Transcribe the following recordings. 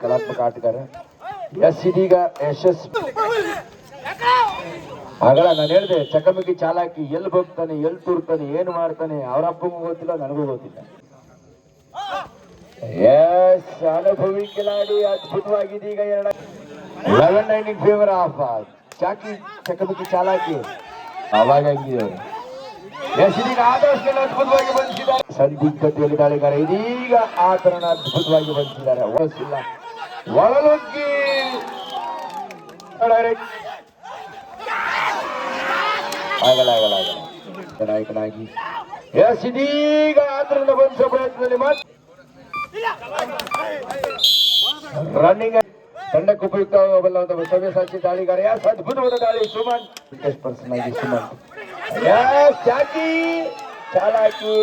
ಕಲಾತ್ಮಕ ಆಟಗಾರ. ಎಸ್ ಇದೀಗ ಯಶಸ್ವಿ. ಆಗಳ ನಾನು ಹೇಳಿದೆ, ಚಕಮಕಿ ಚಾಲಾಕಿ ಎಲ್ಲಿ ಹೋಗ್ತಾನೆ, ಎಲ್ಲಿ ತೂರ್ತಾನೆ, ಏನು ಮಾಡ್ತಾನೆ, ಅವ್ರ ಅಪ್ಪಗೂ ಗೊತ್ತಿಲ್ಲ, ನನಗೂ ಗೊತ್ತಿಲ್ಲ. ಎಸ್ ಅನುಭವಿ ಕಿಲಾಡಿ ಅದ್ಭುತವಾಗಿದೀಗ 11 ಇನ್ ಫೇವರ್ ಆಫ್ ಚಾಕಿ ಚಕಮಕಿ ಚಾಲಾಕಿ. ಅವಾಗ ಹಂಗಿದವರು ಎಸ್ ಇದೀಗ ಆದರ್ಶನ ಅದ್ಭುತವಾಗಿ ಬಂದಿದ್ದಾರೆ. ಸಂದಿಗ್ಧತೆಯಲ್ಲಿ ದಾಳಿಗಾರ ಇದೀಗ ಆತರಣ ಅದ್ಭುತವಾಗಿ ಬಂದಿದ್ದಾರೆ. ಓಡಿಸಿಲ್ಲ, ಒಳಲುಗ್ಗಿ ನಾಯಕನಾಗಿ ಎಸ್ ಇದೀಗ ಆತರಣ ಬಂಧಿಸುವ ಪ್ರಯತ್ನದಲ್ಲಿ ರನ್ನಿಂಗ್ ತಂಡಕ್ಕೆ ಉಪಯುಕ್ತವಾಗಬಲ್ಲ ಸವ್ಯಸಾಚಿ ದಾಳಿಗಾರ. ಎಸ್ ಅದ್ಭುತವಾದ ದಾಳಿ ಸುಮನ್ ವಿಕೆಟ್ ಪರ್ಸನ್ ಆಗಿ ಸುಮನ್. ಎಸ್ ಚಾಕಿ ಚಾಲಾಕಿ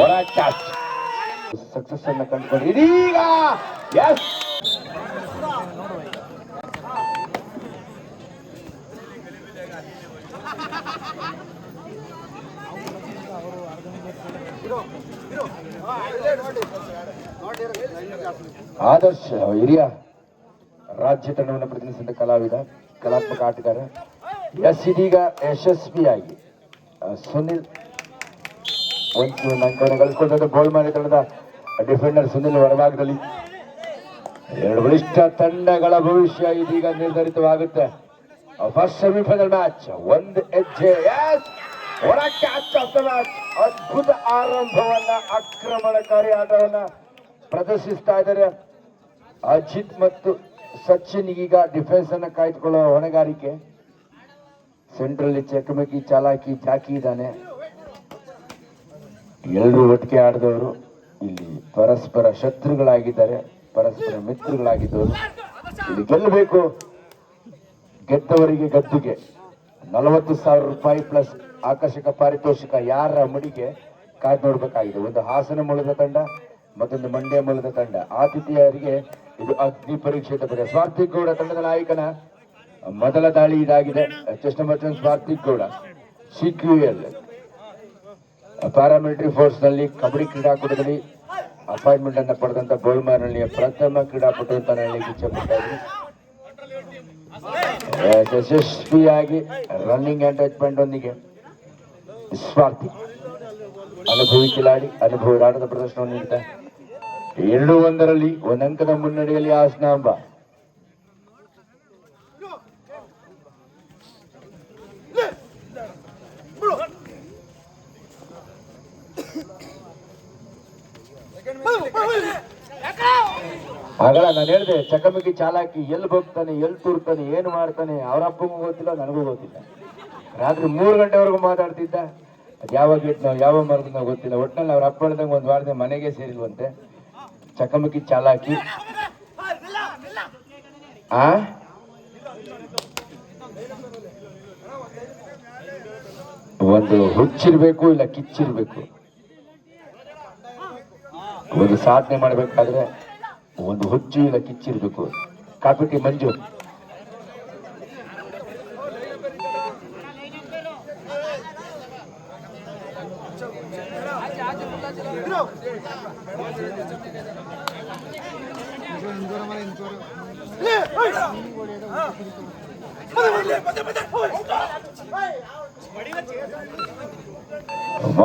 ಒಳ ಕ್ಯಾಚ್ ಸಕ್ಸಸ್ ಅನ್ನ ಕಂಡುಕೊಂಡು ಇದೀಗ ಎಸ್ ಆದರ್ಶ್ ಹಿರಿಯ ರಾಜ್ಯ ತಂಡವನ್ನು ಪ್ರತಿನಿಧಿಸಿದ ಕಲಾವಿದ, ಕಲಾತ್ಮಕ ಆಟಗಾರ. ಎಸ್ ಇದೀಗ ಯಶಸ್ವಿಯಾಗಿ ಸುನಿಲ್ ಒಂದು ಅಂಕವನ್ನು ಗಳಿಸಿಕೊಂಡ ಗೋಲ್ಮಾನಿ ತಂಡದ ಡಿಫೆಂಡರ್ ಸುನಿಲ್ ಹೊರಭಾಗದಲ್ಲಿ. ಎರಡು ಬಲಿಷ್ಠ ತಂಡಗಳ ಭವಿಷ್ಯ ಇದೀಗ ನಿರ್ಧರಿತವಾಗುತ್ತೆ. ಫಸ್ಟ್ ಸೆಮಿಫೈನಲ್ ಮ್ಯಾಚ್ ಒಂದು ಹೆಜ್ಜೆ. ಎಸ್ ಹೊರ ಕ್ಯಾಚ್ ಆಫ್ ದ ಮ್ಯಾಚ್. ಅದ್ಭುತ ಆರಂಭವನ್ನ, ಆಕ್ರಮಣಕಾರಿ ಆಟವನ್ನ ಪ್ರದರ್ಶಿಸ್ತಾ ಇದ್ದಾರೆ ಅಜಿತ್ ಮತ್ತು ಸಚಿನ್. ಈಗ ಡಿಫೆನ್ಸ್ ಅನ್ನ ಕಾಯ್ದುಕೊಳ್ಳುವ ಹೊಣೆಗಾರಿಕೆ. ಸೆಂಟ್ರಲ್ಲಿ ಚಕಮಕಿ ಚಾಲಾಕಿ ಜಾಕಿ ಇದ್ದಾನೆ. ಎಲ್ಲರೂ ಒಟ್ಟಿಗೆ ಆಡಿದವರು ಇಲ್ಲಿ ಪರಸ್ಪರ ಶತ್ರುಗಳಾಗಿದ್ದಾರೆ, ಪರಸ್ಪರ ಮಿತ್ರಗಳಾಗಿದ್ದವರು. ಇಲ್ಲಿ ಗೆಲ್ಲಬೇಕು. ಗೆದ್ದವರಿಗೆ ಗದ್ದುಗೆ 40,000 ರೂಪಾಯಿ ಪ್ಲಸ್ ಆಕರ್ಷಕ ಪಾರಿತೋಷಿಕ ಯಾರ ಮಡಿಗೆ ಕಾಯ್ದು ನೋಡ್ಬೇಕಾಗಿದೆ. ಒಂದು ಹಾಸನ ಮೂಲದ ತಂಡ, ಮತ್ತೊಂದು ಮಂಡ್ಯ ಮೂಲದ ತಂಡ. ಆತಿಥೇಯರಿಗೆ ಇದು ಅಗ್ನಿ ಪರೀಕ್ಷೆ ತಪ್ಪದೆ. ಸ್ವಾರ್ಥಿಕ್ ಗೌಡ ತಂಡದ ನಾಯಕನ ಮೊದಲ ದಾಳಿ ಇದಾಗಿದೆ. Chest number 10 Swarthik Gowda CQL paramilitary force ನಲ್ಲಿ ಕಬಡ್ಡಿ ಕ್ರೀಡಾಕೂಟದಲ್ಲಿ ಅಪಾಯಿಂಟ್ಮೆಂಟ್ ಅನ್ನು ಪಡೆದಂತ ಬೋಲ್ಮಾರ್ನಲ್ಲಿಯ ಪ್ರಥಮ ಕ್ರೀಡಾಪಟು ಅಂತ ಹೇಳಲಿಕ್ಕೆ ಇಚ್ಛೆ ಪಡ್ತಾ ಇದ್ರು. ಯಶಸ್ವಿಯಾಗಿ ರನ್ನಿಂಗ್ ಅಟ್ಯಾಚ್ಮೆಂಟ್ ಒಂದಿಗೆ ಸ್ವಾರ್ಥಿ ಅನುಭವಿ ಕಿಲಾಡಿ ಅನುಭವಿ ಆಟದ ಪ್ರದರ್ಶನವನ್ನು ನೀಡುತ್ತಾ 2-1 ಒಂದು ಅಂಕದ ಮುನ್ನಡೆಯಲ್ಲಿ ಹಾಸನಾಂಬ. ಆಗಳ ನಾನು ಹೇಳಿದೆ, ಚಕಮಕಿ ಚಾಲಾಕಿ ಎಲ್ಲಿ ಹೋಗ್ತಾನೆ, ಎಲ್ಲಿ ತೂರ್ತಾನೆ, ಏನು ಮಾಡ್ತಾನೆ, ಅವ್ರ ಅಪ್ಪಗೂ ಗೊತ್ತಿಲ್ಲ, ನನಗೂ ಗೊತ್ತಿಲ್ಲ. ರಾತ್ರಿ 3 ಗಂಟೆವರೆಗೂ ಮಾತಾಡ್ತಿದ್ದ. ಅದು ಯಾವಾಗ ಯಾವ ಮರದ ಗೊತ್ತಿಲ್ಲ. ಒಟ್ಟಿನಲ್ಲಿ ಅವ್ರ ಅಪ್ಪ ಹೇಳ್ದಂಗೆ ಒಂದು ವಾರದ ಮನೆಗೆ ಸೇರಿಲ್ವಂತೆ. ಚಕಮಕಿ ಚಾಲಾಕಿ ಒಂದು ಹುಚ್ಚಿರ್ಬೇಕು, ಇಲ್ಲ ಕಿಚ್ಚಿರ್ಬೇಕು. ಒಂದು ಸಾಧನೆ ಮಾಡ್ಬೇಕಾದ್ರೆ ಒಂದು ಹುಚ್ಚು ಇಲ್ಲ ಕಿಚ್ಚಿರ್ಬೇಕು. ಕಾಪಿಟಿ ಮಂಜು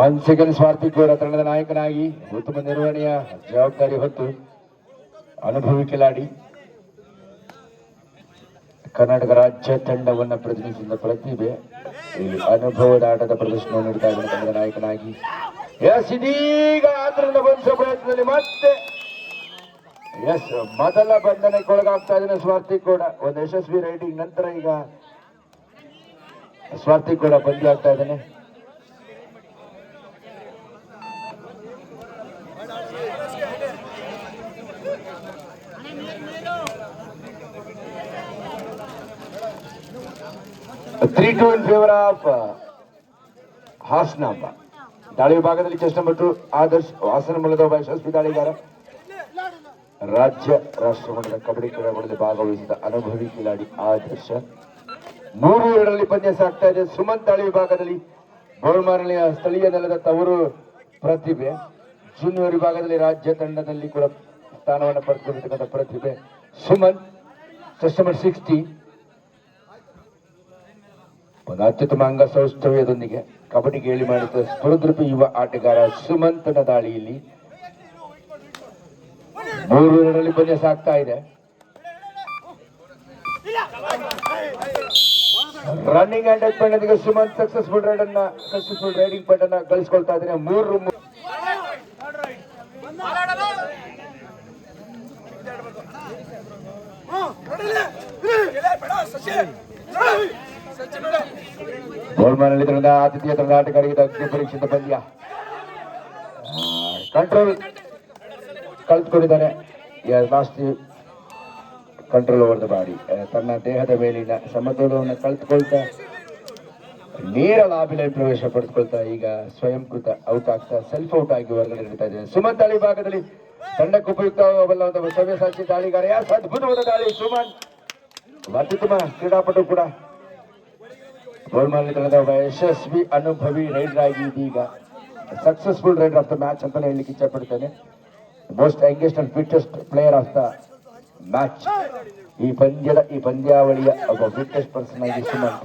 ಒನ್ ಸೆಕೆಂಡ್ ಸ್ವಾರ್ಥಿಕ್ ಗೌಡ ತಂಡದ ನಾಯಕನಾಗಿ ಉತ್ತಮ ನಿರ್ವಹಣೆಯ ಜವಾಬ್ದಾರಿ ಹೊತ್ತು ಅನುಭವಿ ಕಿಲಾಡಿ. ಕರ್ನಾಟಕ ರಾಜ್ಯ ತಂಡವನ್ನು ಪ್ರತಿನಿಧಿಸಿದ ಪ್ರತಿಭೆ. ಇಲ್ಲಿ ಅನುಭವದ ಆಟದ ಪ್ರದರ್ಶನವನ್ನು ನೀಡ್ತಾ ಇದ್ದ ತಂಡದ ನಾಯಕನಾಗಿ ಎಸ್ ಇದೀಗ ಆತರನ್ನು ಬಂಧಿಸುವ ಪ್ರಯತ್ನದಲ್ಲಿ ಮತ್ತೆ ಎಸ್ ಮೊದಲ ಬಂಧನಕ್ಕೆ ಒಳಗಾಗ್ತಾ ಇದ್ದಾನೆ ಸ್ವಾರ್ಥಿಕ್ ಗೌಡ. ಒಂದು ಯಶಸ್ವಿ ರೈಡಿಂಗ್ ನಂತರ ಈಗ ಸ್ವಾರ್ಥಿಕ್ ಗೌಡ ಬಂದಿ ಆಗ್ತಾ ಇದ್ದಾನೆ. (3-2 in favor of ಹಾಸನಾಂಬ. ದಾಳಿ ವಿಭಾಗದಲ್ಲಿ ಚೆಸ್ಟ್ ನಂಬರ್ 2 ಆದರ್ಶ್ ಹಾಸನ ಮೂಲದ ಒಬ್ಬ ಯಶಸ್ವಿ ದಾಳಿಗಾರ. ರಾಜ್ಯ ರಾಷ್ಟ್ರಮಟ್ಟದ ಕಬಡ್ಡಿ ಕ್ರೀಡಾಕೂಟದಲ್ಲಿ ಭಾಗವಹಿಸಿದ ಅನುಭವಿ ಕಿಲಾಡಿ ಆದರ್ಶ. 3-2 ಪಂದ್ಯ ಸಾಗ್ತಾ ಇದೆ. ಸುಮಂತ್ ದಾಳಿ ವಿಭಾಗದಲ್ಲಿ ಬೋಳ್ಮಾರಳಿಯ ಸ್ಥಳೀಯ ನೆಲದ ತವರು ಪ್ರತಿಭೆ, ಜೂನಿಯರ್ ವಿಭಾಗದಲ್ಲಿ ರಾಜ್ಯ ತಂಡದಲ್ಲಿ ಕೂಡ ಸ್ಥಾನವನ್ನು ಪಡೆದುಕೊಂಡಿರ್ತಕ್ಕಂಥ ಪ್ರತಿಭೆ ಸುಮನ್, ಚೆಸ್ ನಂಬರ್ 60. ಒಂದು ಅತ್ಯುತ್ತಮ ಅಂಗ ಸೌಷ್ಠವ್ಯದೊಂದಿಗೆ ಕಬಡ್ಡಿಗೆ ಹೇಳಿ ಮಾಡಿದ ಸ್ಫುರದ್ರೂಪಿ ಯುವ ಆಟಗಾರ ಸುಮಂತನ ದಾಳಿಯಲ್ಲಿ 3-2 ಪಂದ್ಯ ಸಾಗ್ತಾ ಇದೆ. Running and point Sumanth successful riding point ಅನ್ನ ಗಳಿಸ್ಕೊಳ್ತಾ ಇದ್ದಾರೆ. 3 ಗೋಲ್ಮಾನಲ್ಲಿ ತಂಡದ ಆತಿಥ್ಯ ತಂಡದ ಆಟಗಾರರಿಗೆ ಅಗ್ನಿ ಪರೀಕ್ಷಿತ ಪಂದ್ಯ. ಕಂಟ್ರೋಲ್ ಕಳೆದುಕೊಂಡಿದ್ದಾನೆ. Lost control over the body. ತನ್ನ ದೇಹದ ಮೇಲಿನ ಸಮತೋಲನವನ್ನು ಕಳೆದುಕೊಳ್ತಾ ನೇರ ಲಾಬಿನಲ್ಲಿ ಪ್ರವೇಶ ಪಡೆದುಕೊಳ್ತಾ ಈಗ ಸ್ವಯಂಕೃತ ಔಟ್ ಆಗ್ತಾ ಸೆಲ್ಫ್ ಔಟ್ ಆಗಿ ಹೊರಗಡೆ ಇಡ್ತಾ ಇದೆ. ಸುಮನ್ ದಾಳಿ ಭಾಗದಲ್ಲಿ ತಂಡಕ್ಕೆ ಉಪಯುಕ್ತವಾಗಬಲ್ಲ ಸವ್ಯಸಾಚಿ ದಾಳಿಗಾರ. ಅದ್ಭುತವಾದ ದಾಳಿ ಸುಮನ್, ಅತ್ಯುತ್ತಮ ಕ್ರೀಡಾಪಟು ಕೂಡ. ಗೋಲ್ಮಾಲ್ ತಂಡದ ಯಶಸ್ವಿ ಅನುಭವಿ ರೈಡರ್ ಆಗಿ ಇದೀಗ successful rider of the match ಅಂತಾನೆ ಹೇಳಲಿಕ್ಕೆ ಇಚ್ಛೆ ಪಡ್ತೇನೆ. Most youngest and fittest player of the match. ಈ ಪಂದ್ಯಾವಳಿಯ ಒಬ್ಬ ಫಿಟ್ಟೆಸ್ಟ್ ಪರ್ಸನ್ ಆಗಿ ಸುಮನ್.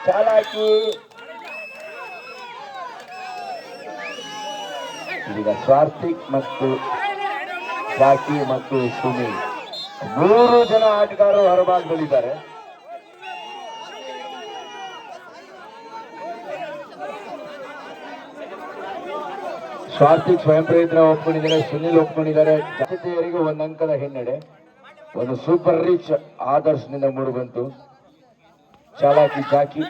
ಚಾಲಾಕಿ ಈಗ ಸ್ವಾರ್ಥಿಕ್ ಮತ್ತು ಜಾಕಿ ಮತ್ತು ಸುನೀಲ್ 3 ಜನ ಆಟಗಾರರು ಹೊರಭಾಗದಲ್ಲಿದ್ದಾರೆ. ಸ್ವಾರ್ಥಿಕ್ ಸ್ವಯಂ ಪ್ರೇರಿತ ಒಪ್ಕೊಂಡಿದ್ದಾರೆ, ಸುನೀಲ್ ಒಪ್ಕೊಂಡಿದ್ದಾರೆ. ಜತೆಯವರಿಗೆ 1 ಅಂಕದ ಹಿನ್ನಡೆ. ಒಂದು ಸೂಪರ್ ರಿಚ್ ಆದರ್ಶದಿಂದ ಮೂಡಿಬಂತು. ಚಾಲಾಕಿ ಜಾಕಿ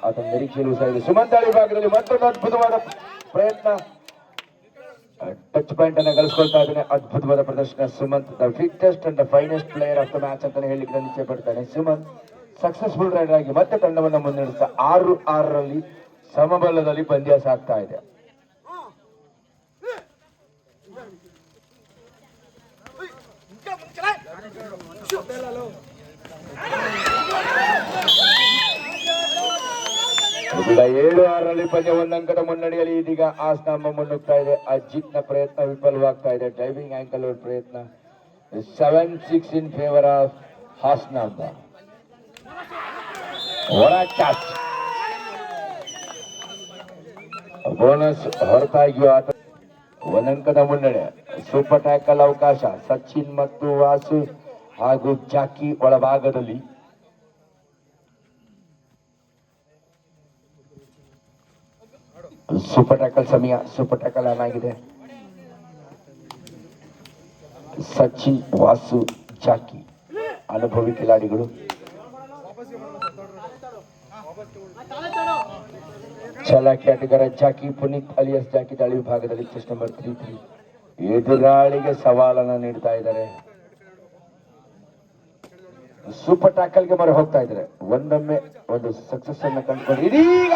ಆತನ ನಿರೀಕ್ಷೆಯಲ್ಲೂ ಸಹ ಇದೆ. ಸುಮನ್ ದಾಳಿ ಭಾಗದಲ್ಲಿ ಮತ್ತೊಂದು ಅದ್ಭುತವಾದ ಪ್ರಯತ್ನ. ಟಚ್ ಪಾಯಿಂಟ್ ಅನ್ನು ಗಳಿಸ್ಕೊಳ್ತಾ ಇದ್ದಾನೆ. ಅದ್ಭುತವಾದ ಪ್ರದರ್ಶನ Sumanth. The fittest and the finest player of the match ಅಂತಾನೆ ಹೇಳಲಿಕ್ಕೆ ನಾನು ಇಚ್ಛೆ ಪಡ್ತಾನೆ. ಸುಮನ್ ಸಕ್ಸಸ್ಫುಲ್ ರೈಡರ್ ಆಗಿ ಮತ್ತೆ ತಂಡವನ್ನು ಮುನ್ನಡೆಸ್ತಾ 6-6ರಲ್ಲಿ ಸಮಬಲದಲ್ಲಿ ಪಂದ್ಯ ಸಾಗ್ತಾ ಇದೆ. ಈಗ 7-6ರಲ್ಲಿ ಪಂದ್ಯ 1 ಅಂಕದ ಮುನ್ನಡೆಯಲ್ಲಿ ಇದೀಗ ಆಸ್ನಾಮ ಮುನ್ನುಗ್ತಾ ಇದೆ. ಅಜಿತ್ನ ಪ್ರಯತ್ನ ವಿಫಲವಾಗ್ತಾ ಇದೆ. ಡ್ರೈವಿಂಗ್ ಆಂಕಲ್ ಪ್ರಯತ್ನ 7-6 ಇನ್ ಫೇವರ್ ಆಫ್ ಹಾಸ್ನಾಮ. ಕ್ಯಾಚ್ ಬೋನಸ್ ಹೊರತಾಗಿಯೂ ಆತ 1 ಅಂಕದ ಮುನ್ನಡೆ. ಸೂಪರ್ ಟ್ಯಾಕಲ್ ಅವಕಾಶ. ಸಚಿನ್ ಮತ್ತು ವಾಸು ಹಾಗೂ ಜಾಕಿ ಒಳಭಾಗದಲ್ಲಿ. ಸೂಪರ್ ಟ್ಯಾಕಲ್ ಸಮಯ. ಸೂಪರ್ ಟ್ಯಾಕಲ್ ಆನ್ ಆಗಿದೆ. ಸಚಿನ್, ವಾಸು, ಜಾಕಿ ಅನುಭವಿ ಕಿಲಾಡಿಗಳು. ಚಾಲಾಕಿ ಆಟಗಾರ ಜಾಕಿ ಪುನೀತ್ ಅಲಿಯಸ್ ಜಾಕಿ ದಾಳಿ ವಿಭಾಗದಲ್ಲಿ ಚೆಸ್ ನಂಬರ್ 33 ಎದುರಾಳಿಗೆ ಸವಾಲನ್ನ ನೀಡ್ತಾ ಇದ್ದಾರೆ. ಸೂಪರ್ ಟ್ಯಾಕಲ್ಗೆ ಮೊರೆ ಹೋಗ್ತಾ ಇದ್ದಾರೆ. ಒಂದೊಮ್ಮೆ ಒಂದು ಸಕ್ಸಸ್ ಅನ್ನು ಕಂಡುಕೊಂಡು ಇದೀಗ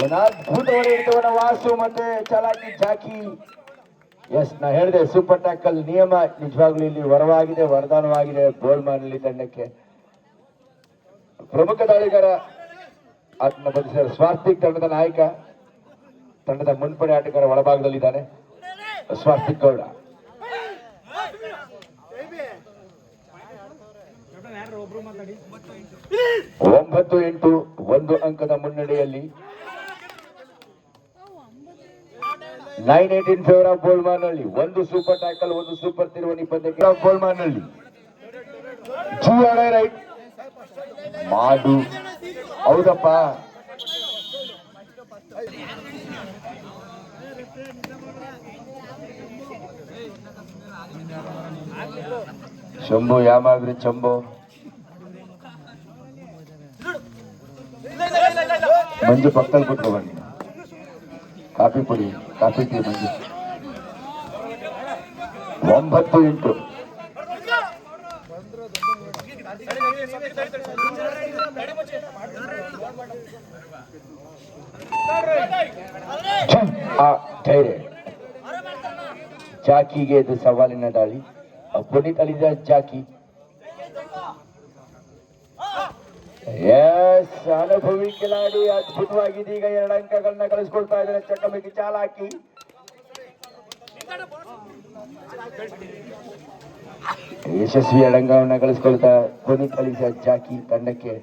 ಒಂದು ಅದ್ಭುತವಾದ ಹಿಡಿತವನ್ನ ವಾಸು ಮತ್ತೆ ಚಾಲಾಕಿ ಜಾಕಿ. ನಾ ಹೇಳಿದೆ ಸೂಪರ್ ಟ್ಯಾಕಲ್ ನಿಯಮ ನಿಜವಾಗ್ಲೂ ಇಲ್ಲಿ ವರವಾಗಿದೆ, ವರದಾನವಾಗಿದೆ ಗೋಲ್ಮಾನಲ್ಲಿ ತಂಡಕ್ಕೆ. ಪ್ರಮುಖ ದಾಳಿಗಾರ ಆತನ ಬಂಧಿಸಿದ ಸ್ವಾರ್ಥಿಕ್ ತಂಡದ ನಾಯಕ, ತಂಡದ ಮುನ್ಪಡೆ ಆಟಗಾರ ಒಳಭಾಗದಲ್ಲಿದ್ದಾನೆ ಸ್ವಾರ್ಥಿಕ್ ಗೌಡ. 9-8 1 ಅಂಕದ ಮುನ್ನಡೆಯಲ್ಲಿ 9-8 ಇನ್ ಫೇವರ್ ಆಫ್ ಗೋಲ್ಮಾನಲ್ಲಿ. 1 ಸೂಪರ್ ಟ್ಯಾಕಲ್, 1 ಸೂಪರ್ ತಿರುವಣಿ ಪಂದ್ಯಕ್ಕೆ ಗೋಲ್ಮಾನಲ್ಲಿ. ರೈಟ್ ಮಾಡು. ಹೌದಪ್ಪ, ಶಂಭು ಯಾಮಾಗ್ರಿ ಚಂಬು. ಮಂಜು ಪಕ್ಕದಲ್ಲಿ ಕೂತ್ಕೊಬನ್ನಿ, ಕಾಫಿ ಪುಡಿ, ಕಾಫಿ ಟೀ ಮಂಜು. 9-8 ಧೈರ್ಯ. ಜಾಕಿಗೆ ಇದು ಸವಾಲಿನ ದಾಳಿ. ಪುನೀತ್ ಅಲಿದ ಜಾಕಿ ಎಸ್, ಅನುಭವಿ ಕಿಲಾಡಿ ಅದ್ಭುತವಾಗಿ ಇದೀಗ 2 ಅಂಕಗಳನ್ನ ಗಳಿಸ್ಕೊಳ್ತಾ ಇದ್ದಾರೆ. ಚಕಮಕಿ ಚಾಲಾಕಿ ಯಶಸ್ವಿ ಅಂಗವನ್ನ ಗಳಿಸ್ಕೊಳ್ತಾ ಪುನೀತ್ ಅಲಿಸಾ ಜಾಕಿ ತಂಡಕ್ಕೆ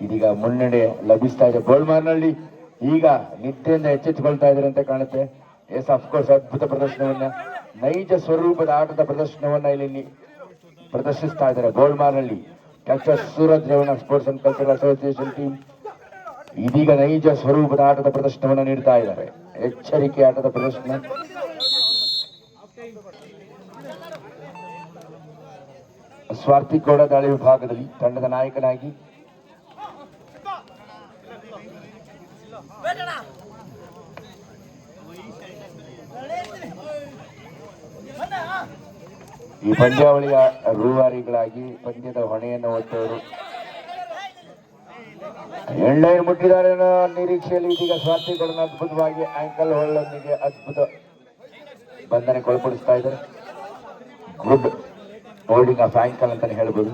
ಇದೀಗ ಮುನ್ನಡೆ ಲಭಿಸ್ತಾ ಇದೆ. ಗೋಲ್ಮಾರ್ನಲ್ಲಿ ಈಗ ನಿದ್ದೆಯಿಂದ ಎಚ್ಚೆತ್ತುಕೊಳ್ತಾ ಇದ್ದಾರೆ ಅಂತ ಕಾಣುತ್ತೆ. ಎಸ್, ಅಫ್ಕೋರ್ಸ್ ಅದ್ಭುತ ಪ್ರದರ್ಶನವನ್ನ, ನೈಜ ಸ್ವರೂಪದ ಆಟದ ಪ್ರದರ್ಶನವನ್ನ ಇಲ್ಲಿ ಪ್ರದರ್ಶಿಸ್ತಾ ಇದ್ದಾರೆ. ಗೋಲ್ಮಾರ್ನಲ್ಲಿ doctor Suraj Revanna sports and cultural association team ಇದೀಗ ನೈಜ ಸ್ವರೂಪದ ಆಟದ ಪ್ರದರ್ಶನವನ್ನು ನೀಡ್ತಾ ಇದ್ದಾರೆ. ಎಚ್ಚರಿಕೆ ಆಟದ ಪ್ರದರ್ಶನ. ಸ್ವಾರ್ಥಿ ಗೌಡ ದಾಳಿ ವಿಭಾಗದಲ್ಲಿ ತಂಡದ ನಾಯಕನಾಗಿ ಈ ಪಂದ್ಯಾವಳಿಯ ರೂವಾರಿಗಳಾಗಿ ಪಂದ್ಯದ ಹೊಣೆಯನ್ನು ಹೊತ್ತವರು ಎಣ್ಣೆಯನ್ನು ಮುಟ್ಟಿದ್ದಾರೆ ಅನ್ನೋ ನಿರೀಕ್ಷೆಯಲ್ಲಿ ಇದೀಗ ಸ್ವಾರ್ಥಿಗಳನ್ನು ಅದ್ಭುತವಾಗಿ ಆಂಕಲ್ ಹೋಲ್ಡೊಂದಿಗೆ ಅದ್ಭುತ ಬಂಧನಕ್ಕೊಳಪಡಿಸ್ತಾ ಇದ್ದಾರೆ. ಗುಡ್ ಹೋಲ್ಡಿಂಗ್ ಆಫ್ ಆಂಕಲ್ ಅಂತಾನೆ ಹೇಳ್ಬೋದು.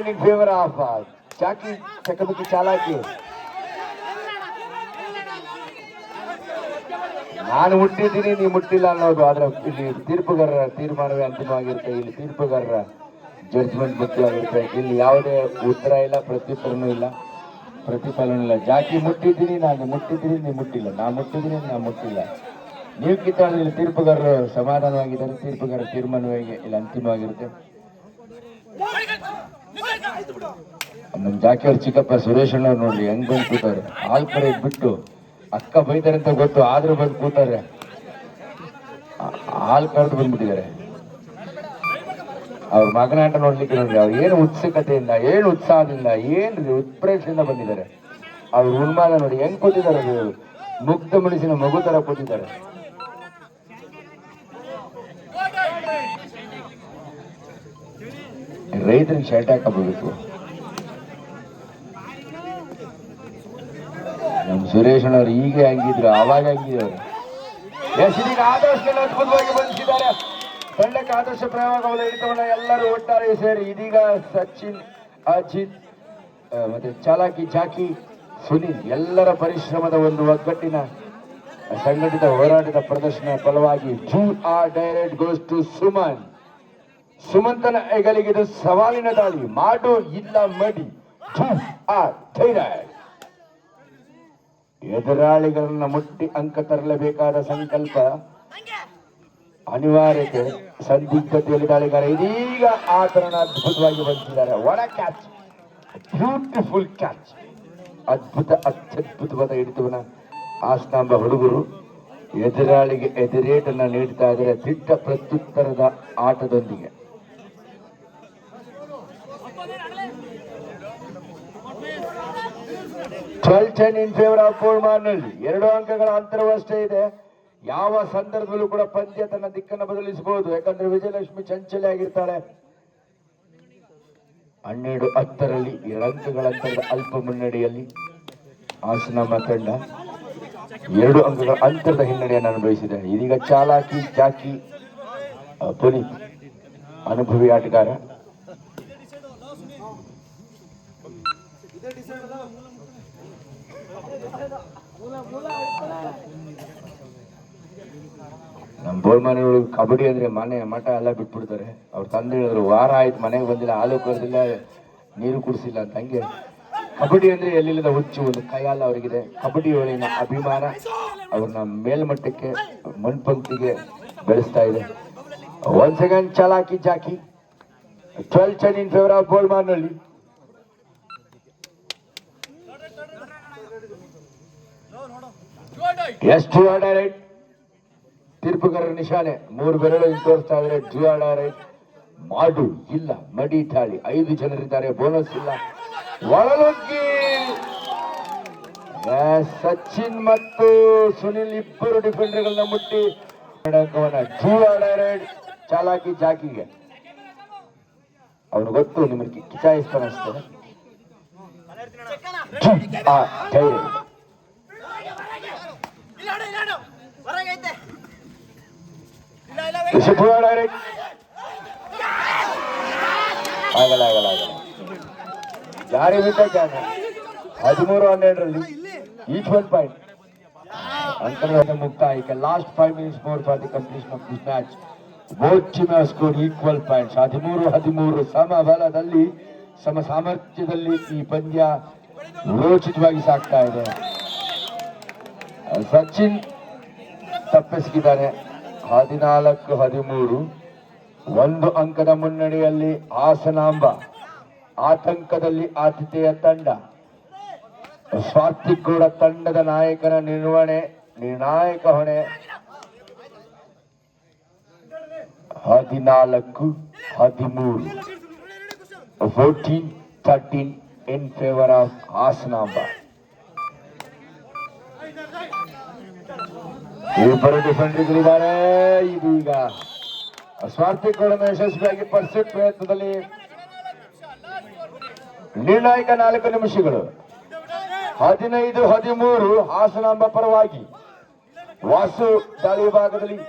in favor of ಚಾಕಿ ಚಕಮಕಿ ಚಾಲಾಕಿ. ನಾನು ಮುಟ್ಟಿದ್ದೀನಿ, ನೀವು ಮುಟ್ಟಿಲ್ಲ ಅನ್ನೋದು ಆದ್ರೆ ಇಲ್ಲಿ ತೀರ್ಪುಗಾರರ ತೀರ್ಮಾನವೇ ಅಂತಿಮವಾಗಿರುತ್ತೆ. ಇಲ್ಲಿ ತೀರ್ಪುಗಾರರ ಜಡ್ಜ್ಮೆಂಟ್ ಮುಖ್ಯವಾಗಿರುತ್ತೆ. ಇಲ್ಲಿ ಯಾವುದೇ ಉತ್ತರ ಇಲ್ಲ, ಪ್ರತ್ಯುತ್ತರನೂ ಇಲ್ಲ, ಪ್ರತಿಫಲನೂ ಇಲ್ಲ. ಜಾಕಿ ಮುಟ್ಟಿದ್ದೀನಿ, ನಾನು ಮುಟ್ಟಿದ್ದೀನಿ, ನೀವು ಮುಟ್ಟಿಲ್ಲ, ನಾ ಮುಟ್ಟಿದ್ದೀನಿ, ನಾ ಮುಟ್ಟಿಲ್ಲ. ನೀವು ಕಿತ್ತಾಡಿದ್ರೆ ಇಲ್ಲಿ ತೀರ್ಪುಗಾರರು ಸಮಾಧಾನವಾಗಿದ್ದಾರೆ. ತೀರ್ಪುಗಾರರ ತೀರ್ಮಾನವೇ ಇಲ್ಲಿ ಅಂತಿಮವಾಗಿರುತ್ತೆ. ನಮ್ ಜಾಕಿ ಅವ್ರ ಚಿಕ್ಕಪ್ಪ ಸುರೇಶ್ ಅಣ್ಣವ್ರು ನೋಡ್ರಿ ಹೆಂಗ್ ಬಂದು ಕೂತಾರೆ. ಹಾಲ್ ಕಡೆ ಬಿಟ್ಟು ಅಕ್ಕ ಬೈತಾರೆ ಅಂತ ಗೊತ್ತು, ಆದ್ರೂ ಬಂದು ಕೂತಾರೆ. ಹಾಲ್ ಕರೆದು ಬಂದ್ಬಿಟ್ಟಿದ್ದಾರೆ. ಅವ್ರ ಮಗನಾಟ ನೋಡ್ಲಿಕ್ಕೆ ನೋಡ್ರಿ, ಅವ್ರು ಏನು ಉತ್ಸುಕತೆಯಿಂದ, ಏನು ಉತ್ಸಾಹದಿಂದ, ಏನು ಉತ್ಪ್ರೇಕ್ಷೆಯಿಂದ ಬಂದಿದ್ದಾರೆ. ಅವ್ರ ಉನ್ಮಾದ ನೋಡಿ ಹೆಂಗ್ ಕೂತಿದ್ದಾರೆ. ಮುಗ್ಧ ಮನಸ್ಸಿನ ಮಗು ತರ ಕೂತಿದ್ದಾರೆ. ರೈತರಿಗೆ ಶರ್ಟ್ ಹಾಕಬೇಕು. ನಮ್ ಸುರೇಶ್ ಅಣ್ಣವ್ರು ಈಗ ಹಂಗಿದ್ರು, ಅವಾಗ ಹಂಗಿದ್ರು. ಇದೀಗ ಆದರ್ಶ ಅದ್ಭುತವಾಗಿ ಬಂದಿದ್ದಾರೆ. ತಂಡಕ್ಕೆ ಆದರ್ಶ ಪ್ರಯೋಗವನ್ನು ಹಿಡಿತವನ್ನ ಎಲ್ಲರೂ ಒಟ್ಟಾರೆ ಸೇರಿ ಇದೀಗ ಸಚಿನ್, ಅಜಿತ್ ಮತ್ತೆ ಚಾಲಾಕಿ ಜಾಕಿ, ಸುನಿಲ್ ಎಲ್ಲರ ಪರಿಶ್ರಮದ ಒಂದು ಒಗ್ಗಟ್ಟಿನ ಸಂಘಟಿತ ಹೋರಾಟದ ಪ್ರದರ್ಶನ ಫಲವಾಗಿ ಡೈರೆಕ್ಟ್ ಗೋಸ್ ಟು ಸುಮನ್. ಸುಮಂತನ ಹೆಗಲಿಗೆ ಸವಾಲಿನ ದಾಳಿ. ಮಾಡು ಇಲ್ಲ ಮಡಿ. ಎದುರಾಳಿಗಳನ್ನ ಮುಟ್ಟಿ ಅಂಕ ತರಲೇಬೇಕಾದ ಸಂಕಲ್ಪ, ಅನಿವಾರ್ಯತೆ, ಸಂದಿಗ್ಧತೆಯಲ್ಲಿ ದಾಳಿಗಾರ ಇದೀಗ ಆತನ ಅದ್ಭುತವಾಗಿ ಬಂದಿದ್ದಾರೆ. ಒಳ ಕ್ಯಾಚ್, ಬ್ಯೂಟಿಫುಲ್ ಕ್ಯಾಚ್, ಅದ್ಭುತ ಅತ್ಯದ್ಭುತವಾದ ಹಿಡಿತವನ್ನ ಆಸ್ತಾಂಬ ಹುಡುಗರು ಎದುರಾಳಿಗೆ ಎದುರೇಟನ್ನ ನೀಡ್ತಾ ಇದ್ದಾರೆ ದಿಟ್ಟ ಪ್ರತ್ಯುತ್ತರದ ಆಟದೊಂದಿಗೆ. ಇನ್ ಫೇವರ್ ಆಫ್ ಗೋಲ್ಮಾರ್ನಲ್ಲಿ 2 ಅಂಕಗಳ ಅಂತರವೂ ಅಷ್ಟೇ ಇದೆ. ಯಾವ ಸಂದರ್ಭದಲ್ಲೂ ಕೂಡ ಪಂದ್ಯ ತನ್ನ ದಿಕ್ಕನ್ನು ಬದಲಿಸಬಹುದು. ಯಾಕಂದ್ರೆ ವಿಜಯಲಕ್ಷ್ಮಿ ಚಂಚಲೆ ಆಗಿರ್ತಾಳೆ. 12-10ರಲ್ಲಿ 2 ಅಂಕಗಳ ಅಂತರದ ಅಲ್ಪ ಮುನ್ನಡೆಯಲ್ಲಿ ಹಾಸನಾಂಬ ತಂಡ 2 ಅಂಕಗಳ ಅಂತರದ ಹಿನ್ನಡೆಯನ್ನು ಅನುಭವಿಸಿದೆ. ಇದೀಗ ಚಾಲಾಕಿ ಜಾಕಿ ಪುನೀತ್ ಅನುಭವಿ ಆಟಗಾರ. ನಮ್ಮ ಬೋಳ್ಮನೆಗಳು ಕಬಡ್ಡಿ ಅಂದ್ರೆ ಮನೆ ಮಠ ಎಲ್ಲ ಬಿಟ್ಬಿಡ್ತಾರೆ. ಅವ್ರ ತಂದೆ ಹೇಳಿದ್ರು, ವಾರ ಆಯ್ತು ಮನೆಗೆ ಬಂದಿಲ್ಲ, ಹಾಲು ಕರೆದಿಲ್ಲ, ನೀರು ಕುಡಿಸಿಲ್ಲ ಅಂತ. ಹಂಗೆ ಕಬಡ್ಡಿ ಅಂದ್ರೆ ಎಲ್ಲಿಲ್ಲದ ಹುಚ್ಚು ಒಂದು ಕೈಯಾಲ ಅವರಿಗಿದೆ. ಕಬಡ್ಡಿ ಒಳಗಿನ ಅಭಿಮಾನ ಅವ್ರನ್ನ ಮೇಲ್ಮಟ್ಟಕ್ಕೆ, ಮಣ್ಪಂಕ್ತಿಗೆ ಬೆಳೆಸ್ತಾ ಇದೆ. 1 ಸೆಕೆಂಡ್ ಚಾಲಾಕಿ ಜಾಕಿ 12 ಇನ್ ಫೇವರ್ ಆಫ್ ಗೋಲ್ಮಾರ್ನಲ್ಲಿ. Yes, to your direct. ತೀರ್ಪುಗಾರರ ನಿಶಾನೆ 3 ಬೆರಳು ತೋರಿಸ್ತಾ ಇದ್ರೆ ಜುಯಾಡಾರೆ ಮಾಡು ಇಲ್ಲ ಮಡಿ ತಾಳಿ 5 ಜನರಿದ್ದಾರೆ ಬೋನಸ್ ಇಲ್ಲ ಒಳನುಗ್ಗಿ ಸಚಿನ್ ಮತ್ತು ಸುನಿಲ್ ಇಬ್ಬರು ಡಿಫೆಂಡರ್ಗಳನ್ನ ಮುಟ್ಟಿ ಜುಯಾಡಾರೆ ಚಾಲಾಕಿ ಜಾಕಿಗೆ ಅವನು ಗೊತ್ತು ನಿಮಗೆ ಕಿಚಾಯಿಸ್ತಾನೆ ಅಷ್ಟೇ ಆಗಲ್ಲ ಆಗಲ್ಲ ಆಗಲ್ಲ ಯಾರೇ ಬಿಟ್ಟಾಗ 13-12 ಈಚ್ 1 ಪಾಯಿಂಟ್ ಅಂತರ್ಗತ ಮುಕ್ತಾಯ last 5 minutes more for the completion of this match. Both teams have scored equal points. 13-13 ಸಮಬಲದಲ್ಲಿ ಸಮ ಸಾಮರ್ಥ್ಯದಲ್ಲಿ ಈ ಪಂದ್ಯ ರೋಚಕವಾಗಿ ಸಾಗ್ತಾ ಇದೆ. ಸಚಿನ್ ತಪ್ಪಿಸಿದ್ದಾರೆ 14-13 1 ಅಂಕದ ಮುನ್ನಡೆಯಲ್ಲಿ ಹಾಸನಾಂಬ ಆತಂಕದಲ್ಲಿ ಆತಿಥೇಯ ತಂಡ ಸ್ವಾರ್ಥಿಗೌಡ ತಂಡದ ನಾಯಕನ ನಿರ್ಣಾಯಕ ಹೊಣೆ 14-13 14-13 in favor of ಹಾಸನಾಂಬ. ಇಬ್ಬರು ಡಿಫೆಂಡರ್ಗಳಿದ್ದಾರೆ. ಇದೀಗ ಸ್ವಾರ್ಥಿಗೌಡನ ಯಶಸ್ವಿಯಾಗಿ ಪರ್ಸೆಂಟ್ ಪ್ರಯತ್ನದಲ್ಲಿ ನಿರ್ಣಾಯಕ 4 ನಿಮಿಷಗಳು 15-13 ಹಾಸನಾಂಬ ಪರವಾಗಿ. ವಾಸು ದಾಳಿ ವಿಭಾಗದಲ್ಲಿ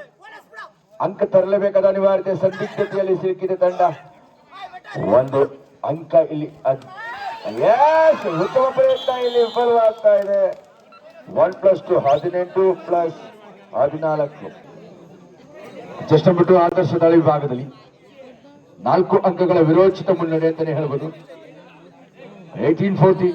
ಅಂಕ ತರಲೇಬೇಕಾದ ಅನಿವಾರ್ಯತೆ ಸಂದಿಗ್ಧತೆಯಲ್ಲಿ ಸಿಲುಕಿದ ತಂಡ 1 ಅಂಕ ಇಲ್ಲಿ ಉತ್ತಮ ಪ್ರಯತ್ನ ಇಲ್ಲಿ ವಿಫಲವಾಗ್ತಾ ಇದೆ. 1+2 18+14 ಜಸ್ಟ್ ಬಿಟ್ಟು ಆದರ್ಶ ದಾಳಿ ವಿಭಾಗದಲ್ಲಿ 4 ಅಂಕಗಳ ವಿರೋಚಿತ ಮುನ್ನಡೆ ಅಂತಾನೆ ಹೇಳ್ಬೋದು. 18-14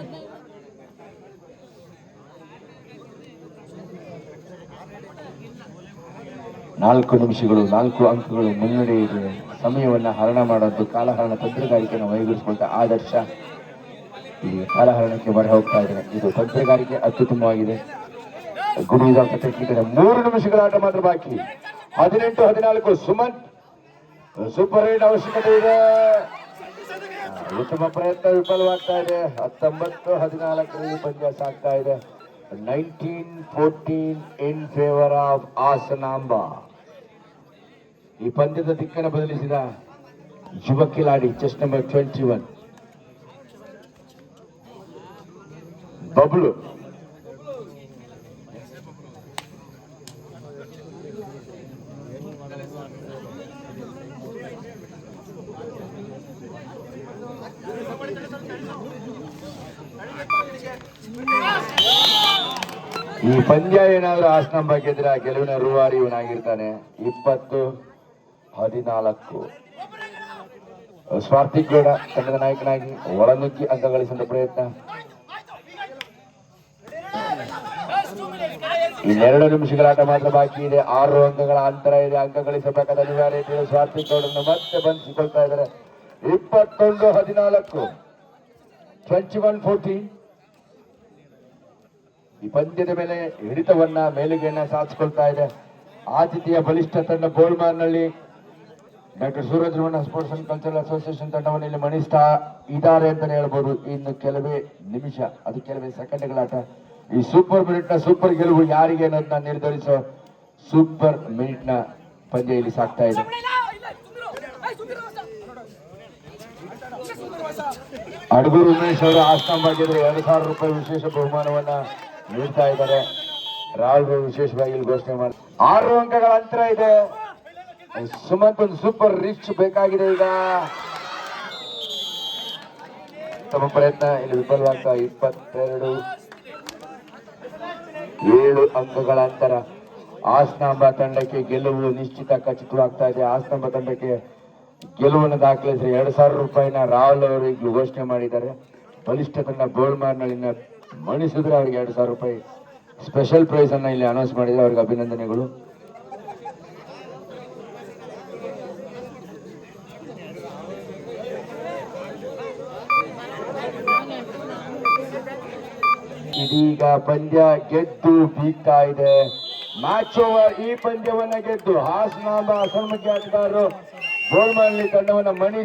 4 ನಿಮಿಷಗಳು 4 ಅಂಕಗಳು ಮುನ್ನಡೆ ಇದೆ. ಸಮಯವನ್ನ ಹರಣ ಮಾಡೋದು ಕಾಲಹರಣ ತಂತ್ರಗಾರಿಕೆಯನ್ನು ವೈಗೂಡಿಸಿಕೊಳ್ತಾ ಆದರ್ಶ ಇಲ್ಲಿ ಕಾಲಹರಣಕ್ಕೆ ಮೊರೆ ಹೋಗ್ತಾ ಇದ್ದಾರೆ. ಇದು ತಂತ್ರಗಾರಿಕೆ ಅತ್ಯುತ್ತಮವಾಗಿದೆ. ಗುಡಿದ ಪ್ರತ್ಯೇಕಿತ 3 ನಿಮಿಷಗಳ ಆಟ ಮಾತ್ರ ಬಾಕಿ. 18-14 ಸುಮಂತ್ ಸೂಪರ್ ಹಿಟ್ ಅವಶ್ಯಕತೆ ಇದೆ. ಉತ್ತಮ ಪ್ರಯತ್ನ ವಿಫಲವಾಗ್ತಾ ಇದೆ. 19-14 ಪಂದ್ಯ ಸಾಗ್ತಾ ಇದೆ. 19-14 in favor of ಹಾಸನಾಂಬ. ಈ ಪಂದ್ಯದ ದಿಕ್ಕನ್ನು ಬದಲಿಸಿದ ಯುವ ಕಿಲಾಡಿ ಚೆಸ್ ನಂಬರ್ 21 ಬಬ್ಲು. ಈ ಪಂದ್ಯ ಏನಾದ್ರೂ ಹಾಸನಾಂಬ ಗೆದ್ರೆ ಗೆಲುವಿನ ರೂವಾರಿ ಇವನಾಗಿರ್ತಾನೆ. 20-14 ಸ್ವಾರ್ಥಿಗೌಡ ತಂಡದ ನಾಯಕನಾಗಿ ಒಳನುಗ್ಗಿ ಅಂಕ ಗಳಿಸಿದ ಪ್ರಯತ್ನ. 2 ನಿಮಿಷಗಳ ಆಟ ಮಾತ್ರ ಬಾಕಿ ಇದೆ. 6 ಅಂಕಗಳ ಅಂತರ ಇದೆ. ಅಂಕ ಗಳಿಸಬೇಕಾದ ಅನಿವಾರ್ಯತೆ ಸ್ವಾರ್ಥಿಗೌಡನ್ನು ಮತ್ತೆ ಬಂಧಿಸಿಕೊಳ್ತಾ ಇದ್ದಾರೆ. 21-14 21-14 ಈ ಪಂದ್ಯದ ಮೇಲೆ ಹಿಡಿತವನ್ನ ಮೇಲುಗೆಯನ್ನ ಸಾಧಿಸಿಕೊಳ್ತಾ ಇದೆ. ಆತಿಥೇಯ ಬಲಿಷ್ಠ ತಂಡ ಬೋಳ್ಮಾರ್ನಲ್ಲಿ doctor Suraj Ramana sports and cultural association ತಂಡವನ್ನು ಇಲ್ಲಿ ಮಣಿಸ್ತಾ ಇದ್ದಾರೆ ಅಂತಾನೆ ಹೇಳ್ಬೋದು. ಇನ್ನು ಕೆಲವೇ ನಿಮಿಷ, ಅದು ಕೆಲವೇ ಸೆಕೆಂಡ್ಗಳ ಆಟ. ಈ ಸೂಪರ್ ಮಿನಿಟ್ ನ ಸೂಪರ್ ಗೆಲುವು ಯಾರಿಗೆ ಅನ್ನೋದನ್ನ ನಿರ್ಧರಿಸೋ ಸೂಪರ್ ಮಿನಿಟ್ ನ ಪಂದ್ಯ ಇಲ್ಲಿ ಸಾಗ್ತಾ ಇದೆ. ಅಡಗೂರು ಉಮೇಶ್ ಅವರು ಹಾಸನಾಂಬ ಗೆದ್ರೆ 2,000 ರೂಪಾಯಿ ವಿಶೇಷ ಬಹುಮಾನವನ್ನ ನೀಡ್ತಾ ಇದ್ದಾರೆ. ರಾಹುಲ್ ವಿಶೇಷವಾಗಿ ಇಲ್ಲಿ ಘೋಷಣೆ ಮಾಡಿ 6 ಅಂಕಗಳ ಅಂತರ ಇದೆ. ಸುಮಂತ್ ಒಂದು ಸೂಪರ್ ರಿಚ್ ಬೇಕಾಗಿದೆ. ಈಗ ತಮ್ಮ ಪ್ರಯತ್ನ ಇಲ್ಲಿ ವಿಫಲವಾಗ್ತಾ 22-7 ಅಂಕಗಳ ಅಂತರ. ಹಾಸನಾಂಬ ತಂಡಕ್ಕೆ ಗೆಲುವು ನಿಶ್ಚಿತ ಖಚಿತವಾಗ್ತಾ ಇದೆ. ಹಾಸನಾಂಬ ತಂಡಕ್ಕೆ ಗೆಲುವನ್ನು ದಾಖಲಿಸಿ 2,000 ರೂಪಾಯಿನ ರಾಹುಲ್ ಅವರು ಈಗ ಘೋಷಣೆ ಮಾಡಿದ್ದಾರೆ. ಬಲಿಷ್ಠ ತಂಡ ಬೋಳ್ಮಾರ್ನಲ್ಲಿನ ಮಣಿಸಿದ್ರೆ ಅವ್ರಿಗೆ 2,000 ರೂಪಾಯಿ ಸ್ಪೆಷಲ್ ಪ್ರೈಸ್ ಅನ್ನ ಇಲ್ಲಿ ಅನೌನ್ಸ್ ಮಾಡಿದ್ರೆ ಅವ್ರಿಗೆ ಅಭಿನಂದನೆಗಳು. ಇದೀಗ ಪಂದ್ಯ ಗೆದ್ದು ಬೀಗ್ತಾ ಇದೆ. Match over. ಈ ಪಂದ್ಯವನ್ನ ಗೆದ್ದು ಹಾಸನಾಂಬ ಹಸನ್ಮುಖಿ ಆಟಗಾರರು ಬೋರ್ಮಲ್ಲಿ ತಂಡವನ್ನ ಮಣಿ